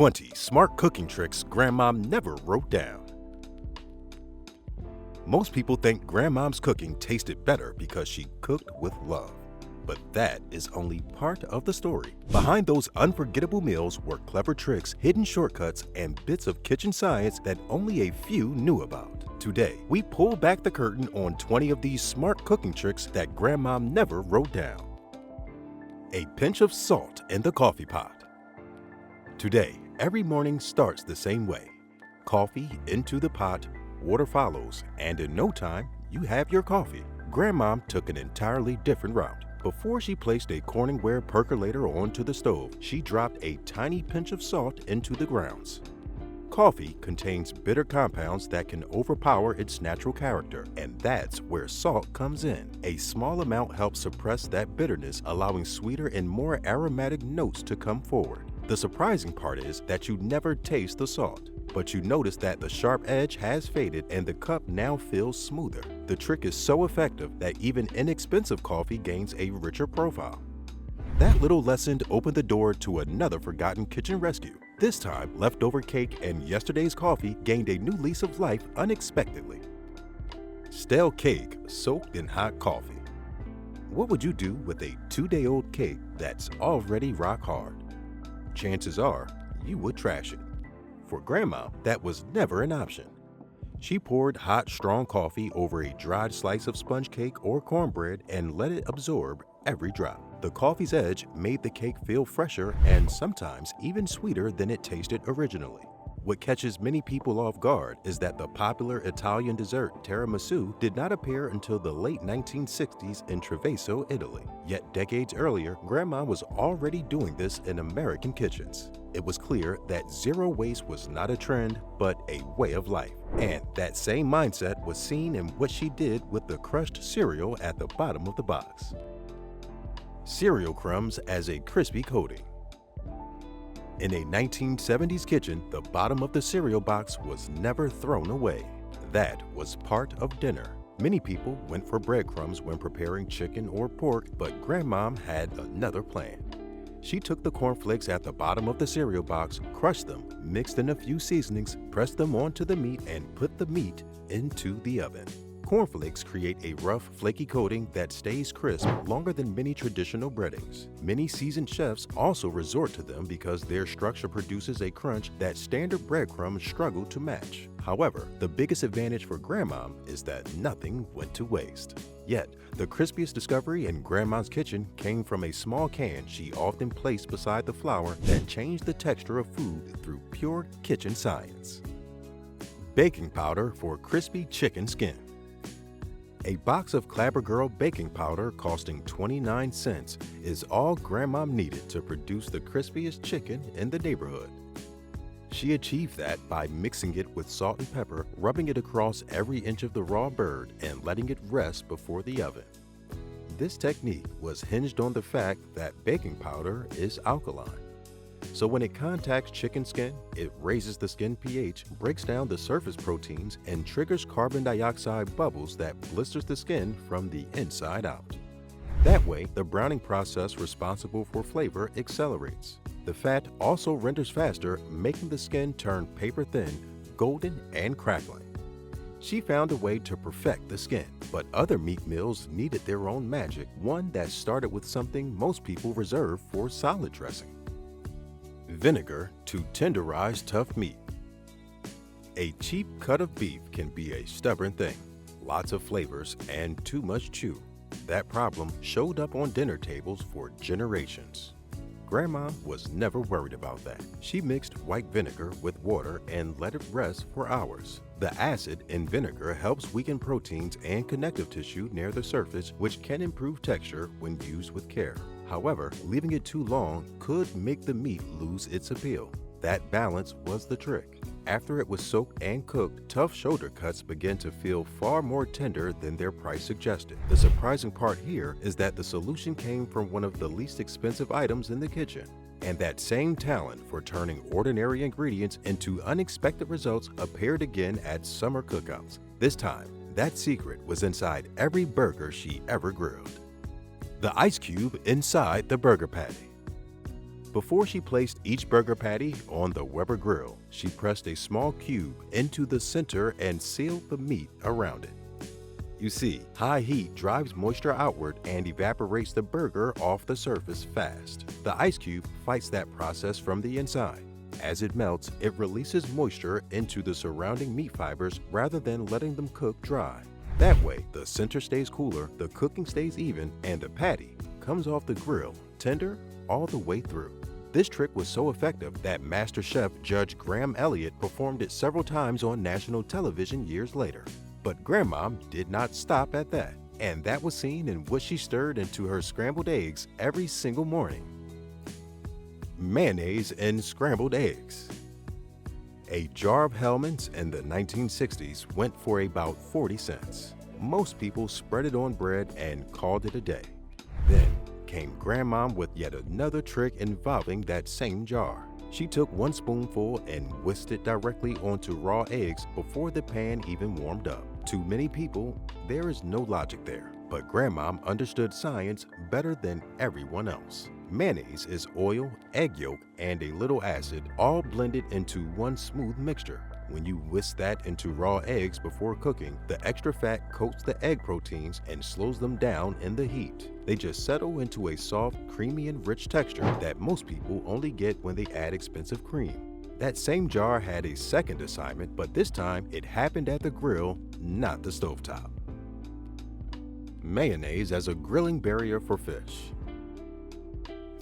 20 smart cooking tricks Grandmom never wrote down. Most people think Grandmom's cooking tasted better because she cooked with love. But that is only part of the story. Behind those unforgettable meals were clever tricks, hidden shortcuts, and bits of kitchen science that only a few knew about. Today, we pull back the curtain on 20 of these smart cooking tricks that Grandmom never wrote down. A pinch of salt in the coffee pot. Today, every morning starts the same way. Coffee into the pot, water follows, and in no time, you have your coffee. Grandmom took an entirely different route. Before she placed a Corningware percolator onto the stove, she dropped a tiny pinch of salt into the grounds. Coffee contains bitter compounds that can overpower its natural character, and that's where salt comes in. A small amount helps suppress that bitterness, allowing sweeter and more aromatic notes to come forward. The surprising part is that you never taste the salt, but you notice that the sharp edge has faded and the cup now feels smoother. The trick is so effective that even inexpensive coffee gains a richer profile. That little lesson opened the door to another forgotten kitchen rescue. This time, leftover cake and yesterday's coffee gained a new lease of life unexpectedly. Stale cake soaked in hot coffee. What would you do with a 2-day-old cake that's already rock hard? Chances are, you would trash it. For Grandma, that was never an option. She poured hot, strong coffee over a dried slice of sponge cake or cornbread and let it absorb every drop. The coffee's edge made the cake feel fresher and sometimes even sweeter than it tasted originally. What catches many people off guard is that the popular Italian dessert tiramisu did not appear until the late 1960s in Treviso, Italy. Yet decades earlier, Grandma was already doing this in American kitchens. It was clear that zero waste was not a trend, but a way of life. And that same mindset was seen in what she did with the crushed cereal at the bottom of the box. Cereal crumbs as a crispy coating. In a 1970s kitchen, the bottom of the cereal box was never thrown away. That was part of dinner. Many people went for breadcrumbs when preparing chicken or pork, but Grandmom had another plan. She took the cornflakes at the bottom of the cereal box, crushed them, mixed in a few seasonings, pressed them onto the meat, and put the meat into the oven. Cornflakes create a rough, flaky coating that stays crisp longer than many traditional breadings. Many seasoned chefs also resort to them because their structure produces a crunch that standard breadcrumbs struggle to match. However, the biggest advantage for Grandmom is that nothing went to waste. Yet, the crispiest discovery in Grandma's kitchen came from a small can she often placed beside the flour that changed the texture of food through pure kitchen science. Baking powder for crispy chicken skin. A box of Clabber Girl baking powder costing 29 cents is all Grandmom needed to produce the crispiest chicken in the neighborhood. She achieved that by mixing it with salt and pepper, rubbing it across every inch of the raw bird, and letting it rest before the oven. This technique was hinged on the fact that baking powder is alkaline. So when it contacts chicken skin, it raises the skin pH, breaks down the surface proteins, and triggers carbon dioxide bubbles that blisters the skin from the inside out. That way, the browning process responsible for flavor accelerates. The fat also renders faster, making the skin turn paper thin, golden, and crackling. She found a way to perfect the skin, but other meat meals needed their own magic, one that started with something most people reserve for salad dressing. Vinegar to tenderize tough meat. A cheap cut of beef can be a stubborn thing, lots of flavors, and too much chew. That problem showed up on dinner tables for generations. Grandma was never worried about that. She mixed white vinegar with water and let it rest for hours. The acid in vinegar helps weaken proteins and connective tissue near the surface, which can improve texture when used with care. However, leaving it too long could make the meat lose its appeal. That balance was the trick. After it was soaked and cooked, tough shoulder cuts began to feel far more tender than their price suggested. The surprising part here is that the solution came from one of the least expensive items in the kitchen. And that same talent for turning ordinary ingredients into unexpected results appeared again at summer cookouts. This time, that secret was inside every burger she ever grilled. The ice cube inside the burger patty. Before she placed each burger patty on the Weber grill, she pressed a small cube into the center and sealed the meat around it. You see, high heat drives moisture outward and evaporates the burger off the surface fast. The ice cube fights that process from the inside. As it melts, it releases moisture into the surrounding meat fibers rather than letting them cook dry. That way, the center stays cooler, the cooking stays even, and the patty comes off the grill tender all the way through. This trick was so effective that Master Chef Judge Graham Elliott performed it several times on national television years later. But Grandmom did not stop at that, and that was seen in what she stirred into her scrambled eggs every single morning. Mayonnaise in scrambled eggs. A jar of Hellmann's in the 1960s went for about 40 cents. Most people spread it on bread and called it a day. Then came Grandmom with yet another trick involving that same jar. She took one spoonful and whisked it directly onto raw eggs before the pan even warmed up. To many people, there is no logic there, but Grandmom understood science better than everyone else. Mayonnaise is oil, egg yolk, and a little acid, all blended into one smooth mixture. When you whisk that into raw eggs before cooking, the extra fat coats the egg proteins and slows them down in the heat. They just settle into a soft, creamy, and rich texture that most people only get when they add expensive cream. That same jar had a second assignment, but this time it happened at the grill, not the stovetop. Mayonnaise as a grilling barrier for fish.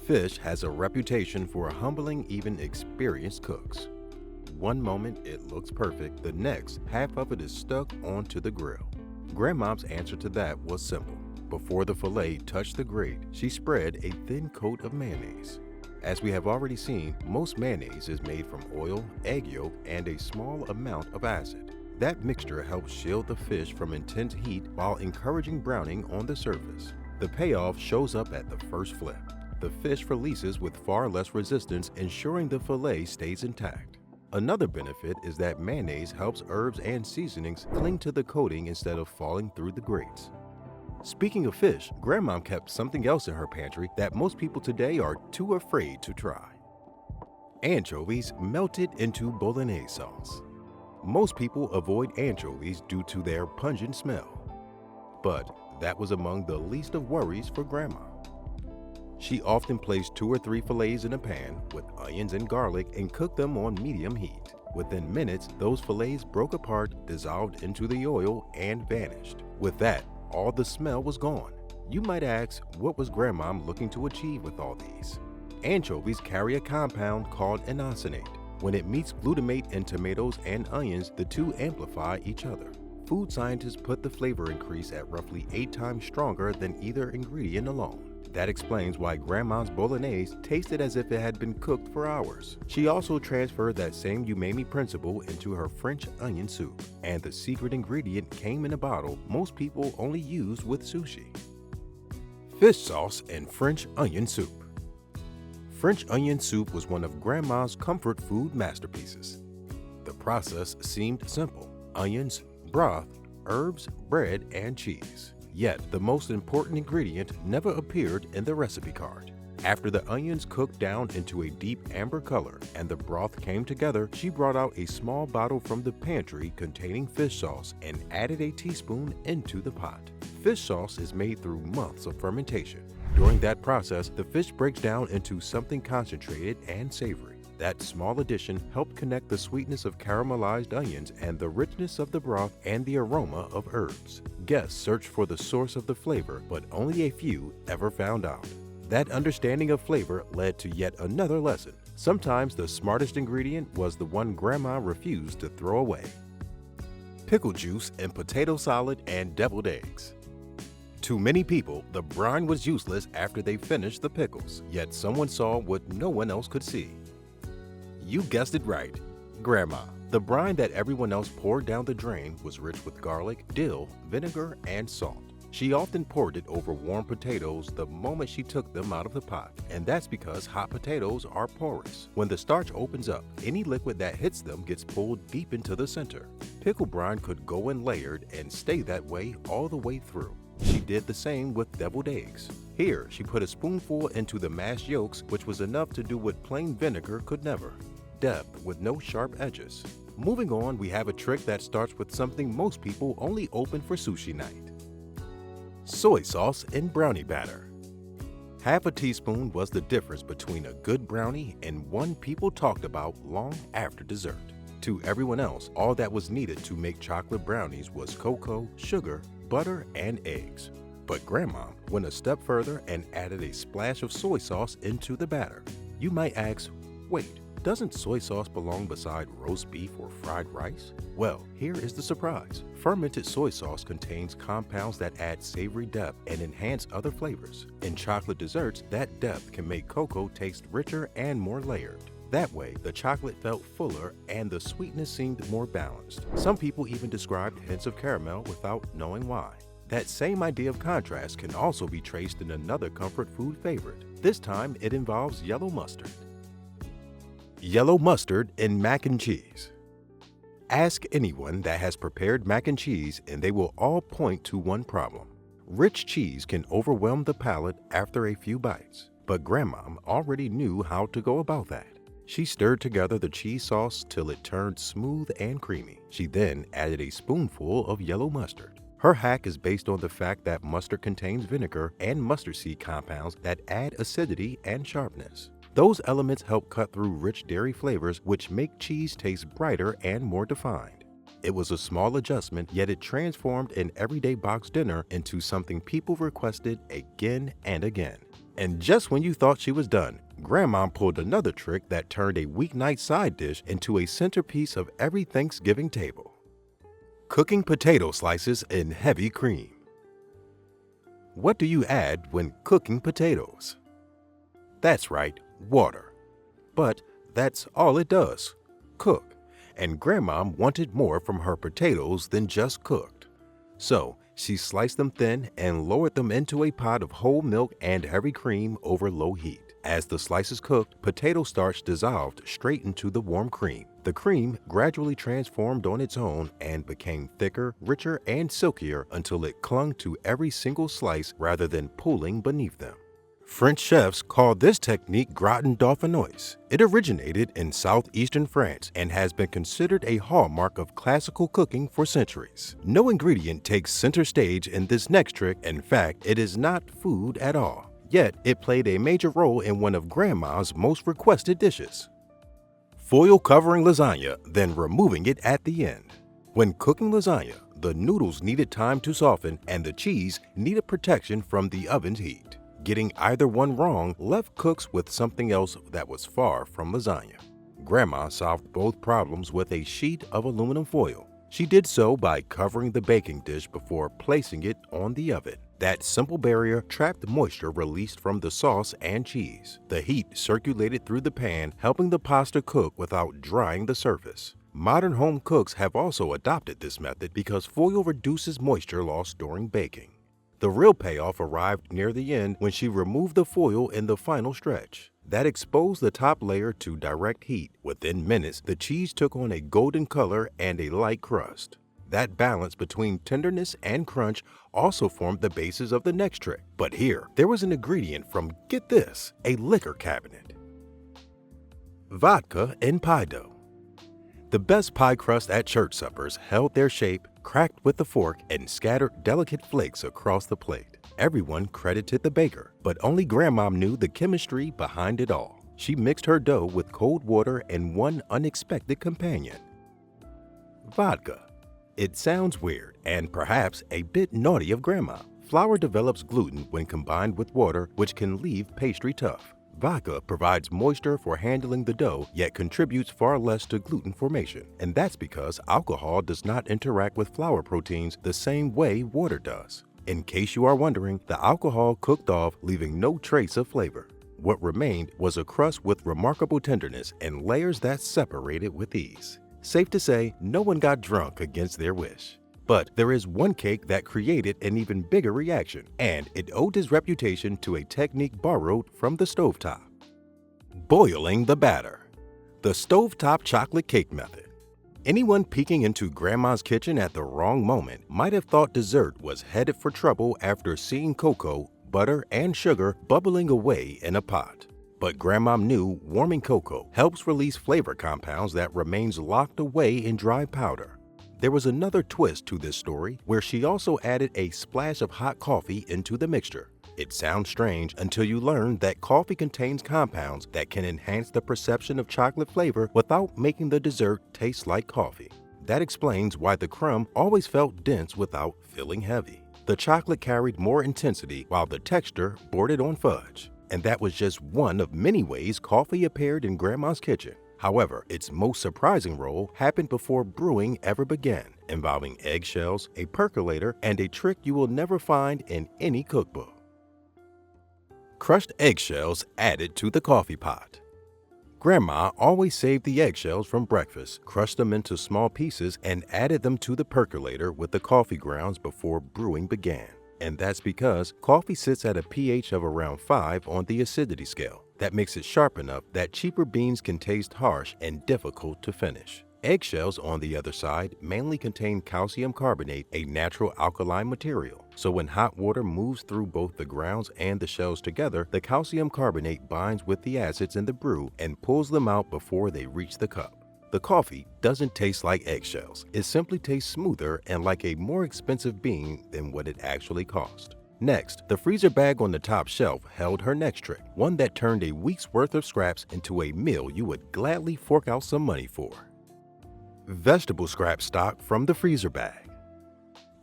Fish has a reputation for humbling even experienced cooks. One moment it looks perfect, the next, half of it is stuck onto the grill. Grandmom's answer to that was simple. Before the fillet touched the grate, she spread a thin coat of mayonnaise. As we have already seen, most mayonnaise is made from oil, egg yolk, and a small amount of acid. That mixture helps shield the fish from intense heat while encouraging browning on the surface. The payoff shows up at the first flip. The fish releases with far less resistance, ensuring the fillet stays intact. Another benefit is that mayonnaise helps herbs and seasonings cling to the coating instead of falling through the grates. Speaking of fish, Grandmom kept something else in her pantry that most people today are too afraid to try. Anchovies melted into bolognese sauce. Most people avoid anchovies due to their pungent smell. But that was among the least of worries for Grandma. She often placed 2 or 3 fillets in a pan with onions and garlic and cooked them on medium heat. Within minutes, those fillets broke apart, dissolved into the oil, and vanished. With that, all the smell was gone. You might ask, what was Grandmom looking to achieve with all these? Anchovies carry a compound called inosinate. When it meets glutamate in tomatoes and onions, the two amplify each other. Food scientists put the flavor increase at roughly 8 times stronger than either ingredient alone. That explains why Grandma's bolognese tasted as if it had been cooked for hours. She also transferred that same umami principle into her French onion soup, and the secret ingredient came in a bottle most people only use with sushi. Fish sauce and French onion soup. French onion soup was one of Grandma's comfort food masterpieces. The process seemed simple: onions, broth, herbs, bread, and cheese. Yet, the most important ingredient never appeared in the recipe card. After the onions cooked down into a deep amber color and the broth came together, she brought out a small bottle from the pantry containing fish sauce and added a teaspoon into the pot. Fish sauce is made through months of fermentation. During that process, the fish breaks down into something concentrated and savory. That small addition helped connect the sweetness of caramelized onions and the richness of the broth and the aroma of herbs. Guests searched for the source of the flavor, but only a few ever found out. That understanding of flavor led to yet another lesson. Sometimes the smartest ingredient was the one Grandma refused to throw away. Pickle juice in potato salad and deviled eggs. To many people, the brine was useless after they finished the pickles, yet someone saw what no one else could see. You guessed it right, Grandma. The brine that everyone else poured down the drain was rich with garlic, dill, vinegar, and salt. She often poured it over warm potatoes the moment she took them out of the pot, and that's because hot potatoes are porous. When the starch opens up, any liquid that hits them gets pulled deep into the center. Pickle brine could go in layered and stay that way all the way through. She did the same with deviled eggs. Here, she put a spoonful into the mashed yolks, which was enough to do what plain vinegar could never: depth with no sharp edges. Moving on, we have a trick that starts with something most people only open for sushi night: soy sauce in brownie batter. Half a teaspoon was the difference between a good brownie and one people talked about long after dessert. To everyone else, all that was needed to make chocolate brownies was cocoa, sugar, butter, and eggs. But Grandma went a step further and added a splash of soy sauce into the batter. You might ask, wait, doesn't soy sauce belong beside roast beef or fried rice? Well, here is the surprise. Fermented soy sauce contains compounds that add savory depth and enhance other flavors. In chocolate desserts, that depth can make cocoa taste richer and more layered. That way, the chocolate felt fuller and the sweetness seemed more balanced. Some people even described hints of caramel without knowing why. That same idea of contrast can also be traced in another comfort food favorite. This time, it involves yellow mustard. Yellow mustard in mac and cheese. Ask anyone that has prepared mac and cheese and they will all point to one problem. Rich cheese can overwhelm the palate after a few bites, but Grandma already knew how to go about that. She stirred together the cheese sauce till it turned smooth and creamy. She then added a spoonful of yellow mustard. Her hack is based on the fact that mustard contains vinegar and mustard seed compounds that add acidity and sharpness. Those elements help cut through rich dairy flavors, which make cheese taste brighter and more defined. It was a small adjustment, yet it transformed an everyday box dinner into something people requested again and again. And just when you thought she was done, Grandma pulled another trick that turned a weeknight side dish into a centerpiece of every Thanksgiving table: cooking potato slices in heavy cream. What do you add when cooking potatoes? That's right, water. But that's all it does: cook. And Grandma wanted more from her potatoes than just cooked. So she sliced them thin and lowered them into a pot of whole milk and heavy cream over low heat. As the slices cooked, potato starch dissolved straight into the warm cream. The cream gradually transformed on its own and became thicker, richer, and silkier until it clung to every single slice rather than pooling beneath them. French chefs call this technique gratin dauphinoise. It originated in southeastern France and has been considered a hallmark of classical cooking for centuries. No ingredient takes center stage in this next trick. In fact, it is not food at all. Yet, it played a major role in one of Grandma's most requested dishes: foil covering lasagna, then removing it at the end. When cooking lasagna, the noodles needed time to soften and the cheese needed protection from the oven's heat. Getting either one wrong left cooks with something else that was far from lasagna. Grandma solved both problems with a sheet of aluminum foil. She did so by covering the baking dish before placing it on the oven. That simple barrier trapped moisture released from the sauce and cheese. The heat circulated through the pan, helping the pasta cook without drying the surface. Modern home cooks have also adopted this method because foil reduces moisture loss during baking. The real payoff arrived near the end when she removed the foil in the final stretch. That exposed the top layer to direct heat. Within minutes, the cheese took on a golden color and a light crust. That balance between tenderness and crunch also formed the basis of the next trick. But here, there was an ingredient from, get this, a liquor cabinet: vodka in pie dough. The best pie crust at church suppers held their shape, cracked with a fork, and scattered delicate flakes across the plate. Everyone credited the baker, but only Grandma knew the chemistry behind it all. She mixed her dough with cold water and one unexpected companion: vodka. It sounds weird and perhaps a bit naughty of Grandma. Flour develops gluten when combined with water, which can leave pastry tough. Vodka provides moisture for handling the dough, yet contributes far less to gluten formation. And that's because alcohol does not interact with flour proteins the same way water does. In case you are wondering, the alcohol cooked off, leaving no trace of flavor. What remained was a crust with remarkable tenderness and layers that separated with ease. Safe to say, no one got drunk against their wish. But there is one cake that created an even bigger reaction, and it owed its reputation to a technique borrowed from the stovetop: boiling the batter. The stovetop chocolate cake method. Anyone peeking into Grandma's kitchen at the wrong moment might have thought dessert was headed for trouble after seeing cocoa, butter, and sugar bubbling away in a pot. But Grandma knew warming cocoa helps release flavor compounds that remains locked away in dry powder. There was another twist to this story where she also added a splash of hot coffee into the mixture. It sounds strange until you learn that coffee contains compounds that can enhance the perception of chocolate flavor without making the dessert taste like coffee. That explains why the crumb always felt dense without feeling heavy. The chocolate carried more intensity while the texture bordered on fudge. And that was just one of many ways coffee appeared in Grandma's kitchen. However, its most surprising role happened before brewing ever began, involving eggshells, a percolator, and a trick you will never find in any cookbook. Crushed eggshells added to the coffee pot. Grandma always saved the eggshells from breakfast, crushed them into small pieces, and added them to the percolator with the coffee grounds before brewing began. And that's because coffee sits at a pH of around 5 on the acidity scale. That makes it sharp enough that cheaper beans can taste harsh and difficult to finish. Eggshells, on the other side, mainly contain calcium carbonate, a natural alkaline material. So when hot water moves through both the grounds and the shells together, the calcium carbonate binds with the acids in the brew and pulls them out before they reach the cup. The coffee doesn't taste like eggshells. It simply tastes smoother and like a more expensive bean than what it actually cost. Next, the freezer bag on the top shelf held her next trick, one that turned a week's worth of scraps into a meal you would gladly fork out some money for. Vegetable scrap stock from the freezer bag.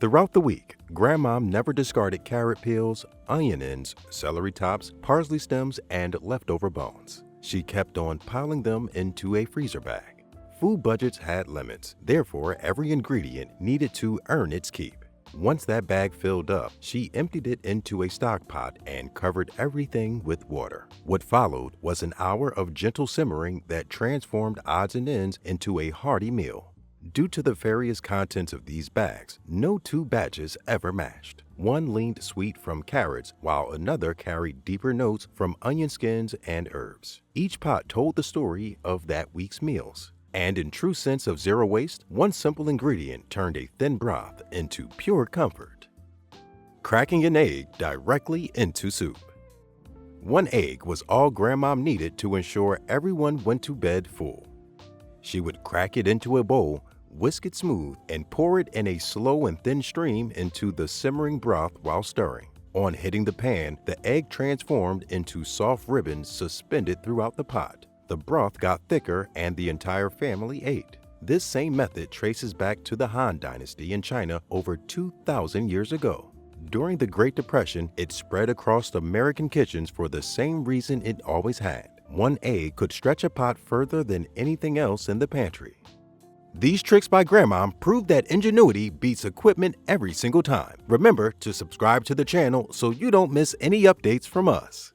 Throughout the week, Grandma never discarded carrot peels, onion ends, celery tops, parsley stems, and leftover bones. She kept on piling them into a freezer bag. Food budgets had limits, therefore every ingredient needed to earn its keep. Once that bag filled up, she emptied it into a stock pot and covered everything with water. What followed was an hour of gentle simmering that transformed odds and ends into a hearty meal. Due to the various contents of these bags, no two batches ever matched. One leaned sweet from carrots, while another carried deeper notes from onion skins and herbs. Each pot told the story of that week's meals. And in true sense of zero waste, one simple ingredient turned a thin broth into pure comfort. Cracking an egg directly into soup. One egg was all Grandma needed to ensure everyone went to bed full. She would crack it into a bowl, whisk it smooth, and pour it in a slow and thin stream into the simmering broth while stirring. On hitting the pan, the egg transformed into soft ribbons suspended throughout the pot. The broth got thicker and the entire family ate. This same method traces back to the Han Dynasty in China over 2,000 years ago. During the Great Depression, it spread across American kitchens for the same reason it always had. One egg could stretch a pot further than anything else in the pantry. These tricks by Grandma prove that ingenuity beats equipment every single time. Remember to subscribe to the channel so you don't miss any updates from us.